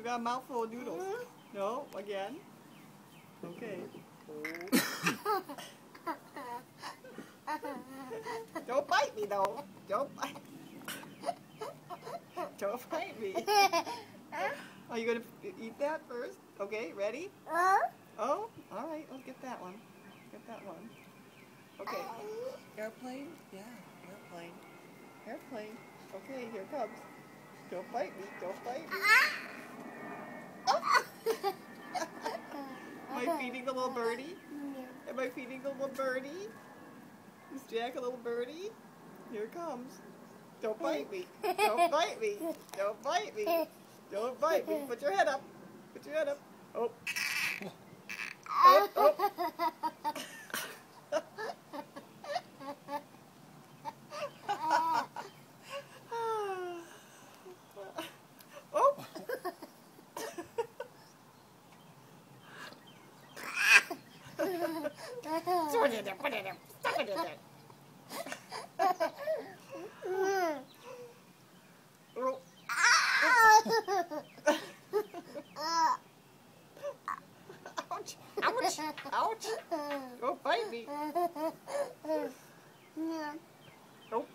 got a mouthful of noodles. No, again. Okay. Don't bite me though. Don't bite. Don't bite me. Are you gonna eat that first? Okay, ready? Oh, all right. Let's get that one. Get that one. Okay. Airplane? Yeah, airplane. Airplane. Okay, here it comes. Don't bite me. Don't bite me. Am I feeding the little birdie? Am I feeding the little birdie? Is Jack a little birdie? Here it comes. Don't bite me. Don't bite me. Don't bite me. Don't bite me. Put your head up. Put your head up. Oh. Oh, oh. Oh. Throw it in there. Put it in there. Stuff it in there. Oh. Ouch! Ouch! Ouch! Don't bite me. Nope.